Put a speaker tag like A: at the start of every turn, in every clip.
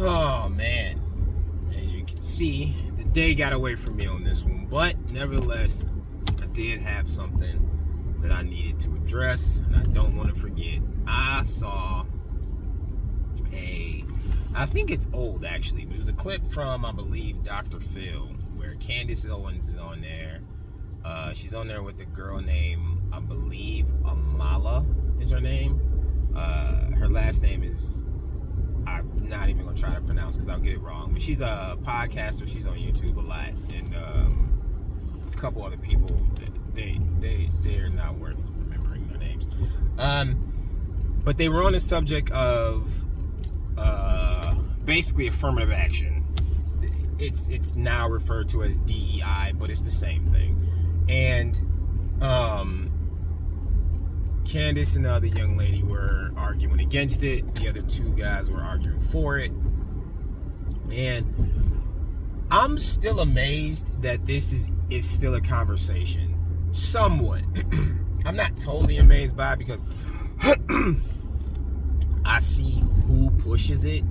A: Oh man, as you can see, the day got away from me on this one, but nevertheless, I did have something that I needed to address, and I don't want to forget. I saw I think it's old actually, but it was a clip from, I believe, Dr. Phil, where Candace Owen is on there. She's on there with a girl named, I believe, Amala is her name. Her last name is, I'm not even gonna try to pronounce because I'll get it wrong. But she's a podcaster. She's on YouTube a lot, and a couple other people. They're not worth remembering their names. But they were on the subject of basically affirmative action. It's now referred to as DEI, but it's the same thing. And Candace and the other young lady were arguing against it. The other two guys were arguing for it. And I'm still amazed that this is still a conversation. Somewhat. I'm not totally amazed by it because I see who pushes it,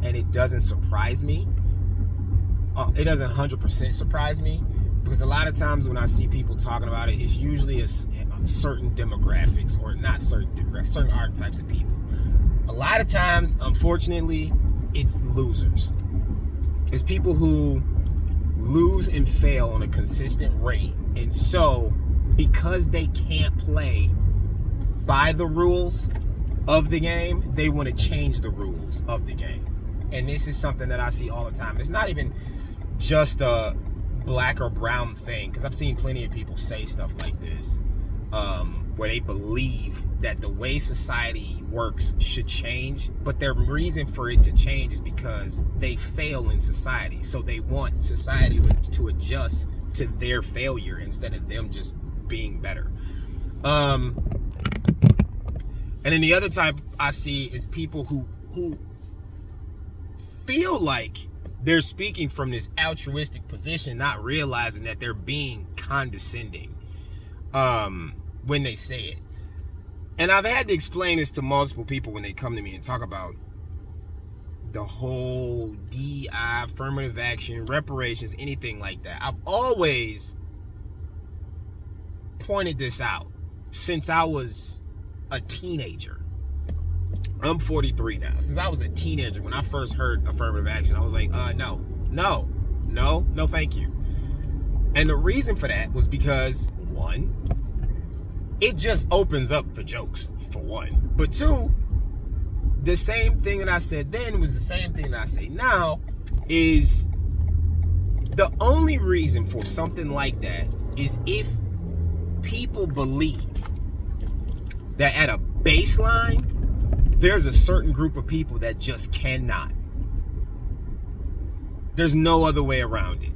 A: and it doesn't surprise me. It doesn't 100% surprise me, because a lot of times when I see people talking about it, it's usually a certain demographics, or not certain demographics, certain archetypes of people. A lot of times, unfortunately, it's losers. It's people who lose and fail on a consistent rate, and so because they can't play by the rules of the game, they want to change the rules of the game. And this is something that I see all the time. It's not even just a black or brown thing, because I've seen plenty of people say stuff like this, where they believe that the way society works should change, but their reason for it to change is because they fail in society. So they want society to adjust to their failure instead of them just being better. And then the other type I see is people who feel like they're speaking from this altruistic position, not realizing that they're being condescending when they say it. And I've had to explain this to multiple people when they come to me and talk about the whole DEI, affirmative action, reparations, anything like that. I've always pointed this out since I was a teenager. I'm 43 now. Since I was a teenager, when I first heard affirmative action, I was like, no, thank you. And the reason for that was because, one, it just opens up for jokes, for one. But two, the same thing that I said then was the same thing that I say now, is the only reason for something like that is if people believe that at a baseline, there's a certain group of people that just cannot. There's no other way around it.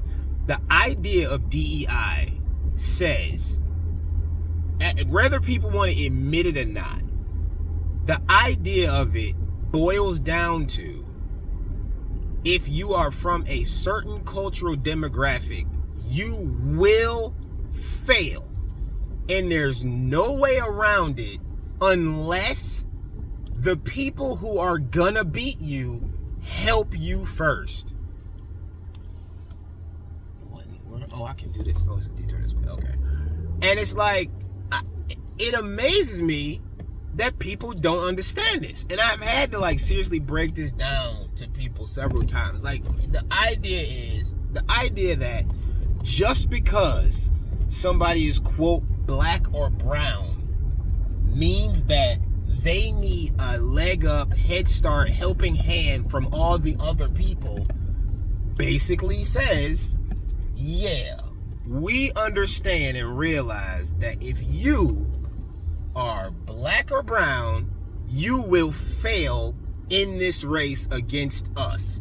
A: The idea of DEI says, whether people want to admit it or not, the idea of it boils down to, if you are from a certain cultural demographic, you will fail. And there's no way around it unless the people who are gonna beat you help you first. Oh, I can do this. Oh, it's a detour this way. Okay. And it's like, it amazes me that people don't understand this. And I've had to seriously break this down to people several times. The idea that just because somebody is, quote, black or brown means that they need a leg up, head start, helping hand from all the other people, basically says, yeah, we understand and realize that if you are black or brown, you will fail in this race against us.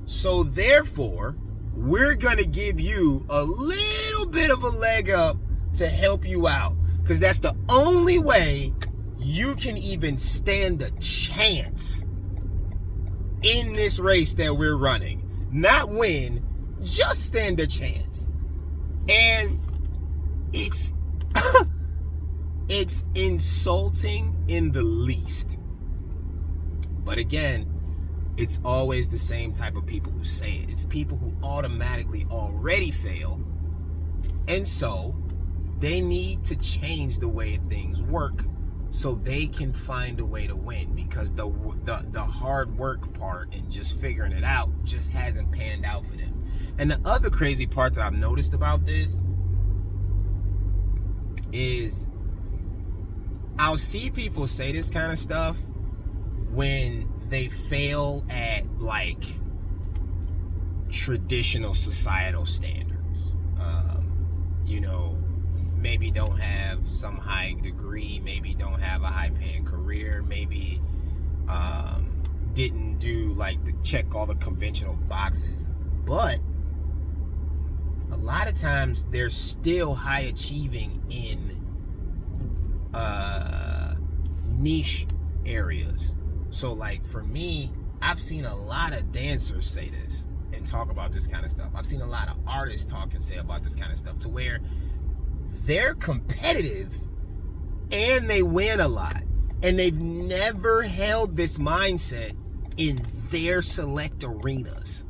A: So therefore, we're going to give you a little bit of a leg up to help you out, because that's the only way you can even stand a chance in this race that we're running. Not win, just stand a chance. And it's it's insulting in the least. But again, it's always the same type of people who say it. It's people who automatically already fail, and so they need to change the way things work so they can find a way to win, because the hard work part and just figuring it out just hasn't panned out for them. And the other crazy part that I've noticed about this is I'll see people say this kind of stuff when they fail at like traditional societal standards. Maybe don't have some high degree, maybe don't have a high paying career, maybe didn't do like to check all the conventional boxes, but a lot of times they're still high achieving in niche areas. So like for me, I've seen a lot of dancers say this and talk about this kind of stuff. I've seen a lot of artists talk and say about this kind of stuff, to where they're competitive and they win a lot, and they've never held this mindset in their select arenas.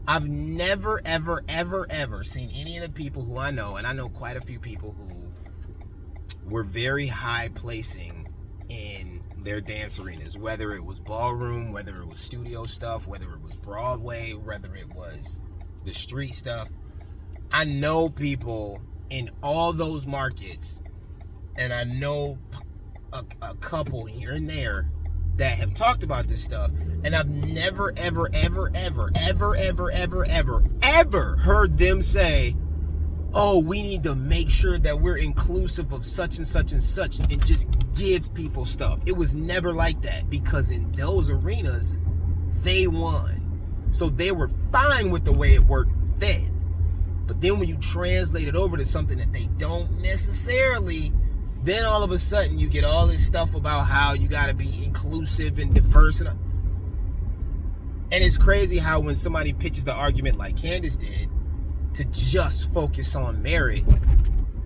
A: I've never, ever, ever, ever seen any of the people who I know, and I know quite a few people who were very high placing in their dance arenas, whether it was ballroom, whether it was studio stuff, whether it was Broadway, whether it was the street stuff. I know people in all those markets, and I know a couple here and there that have talked about this stuff, and I've never, ever, ever, ever, ever, ever, ever, ever, ever heard them say, oh, we need to make sure that we're inclusive of such and such and such, and just give people stuff. It was never like that, because in those arenas, they won. So they were fine with the way it worked then. But then when you translate it over to something that they don't necessarily, then all of a sudden you get all this stuff about how you got to be inclusive and diverse. And it's crazy how when somebody pitches the argument like Candace did, to just focus on merit,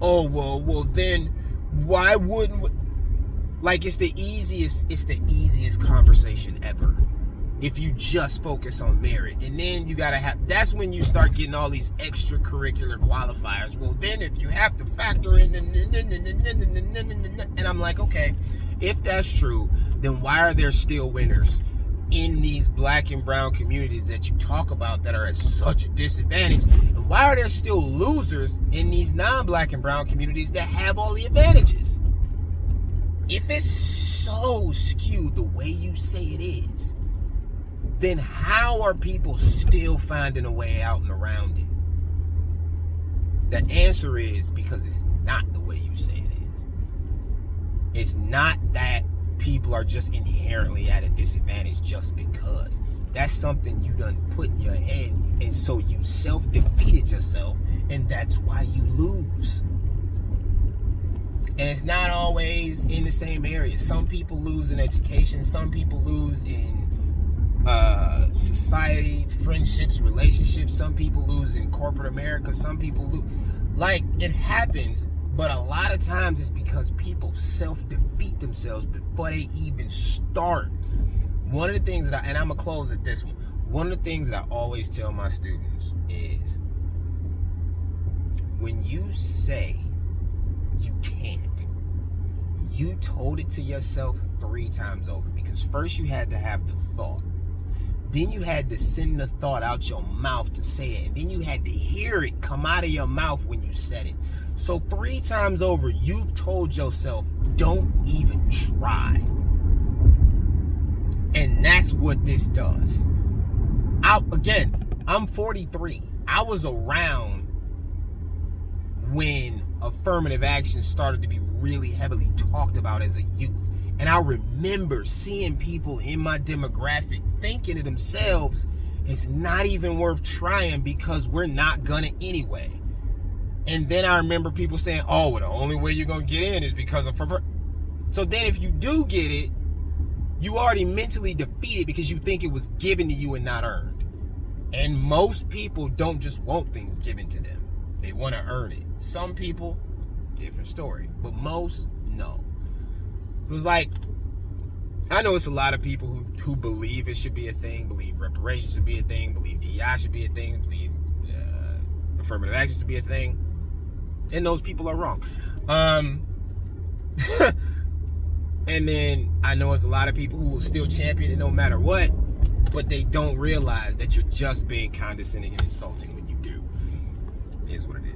A: oh, well, then why wouldn't, like, it's the easiest conversation ever if you just focus on merit. And then you gotta have, that's when you start getting all these extracurricular qualifiers. Well, then if you have to factor in and I'm like, okay, if that's true, then why are there still winners in these black and brown communities that you talk about that are at such a disadvantage? And why are there still losers in these non-black and brown communities that have all the advantages? If it's so skewed the way you say it is, then how are people still finding a way out and around it? The answer is because it's not the way you say it is. It's not that people are just inherently at a disadvantage just because. That's something you done put in your head, and so you self-defeated yourself, and that's why you lose. And it's not always in the same area. Some people lose in education, some people lose in society, friendships, relationships, some people lose in corporate America, some people lose. Like, it happens, but a lot of times it's because people self-defeat themselves before they even start. One of the things that and I'm gonna close at this one of the things that I always tell my students is, when you say you can't, you told it to yourself 3 times over, because first you had to have the thought, then you had to send the thought out your mouth to say it, and then you had to hear it come out of your mouth when you said it. So 3 times over, you've told yourself, don't even try. And that's what this does. I'm 43. I was around when affirmative action started to be really heavily talked about as a youth. And I remember seeing people in my demographic thinking to themselves, it's not even worth trying because we're not gonna anyway. And then I remember people saying, oh, well, the only way you're gonna get in is because of... So then if you do get it, you already mentally defeated because you think it was given to you and not earned. And most people don't just want things given to them. They want to earn it. Some people, different story. But most, no. So it's like, I know it's a lot of people who believe it should be a thing, believe reparations should be a thing, believe DEI should be a thing, believe affirmative action should be a thing, and those people are wrong. And then I know it's a lot of people who will still champion it no matter what, but they don't realize that you're just being condescending and insulting when you do. It is what it is.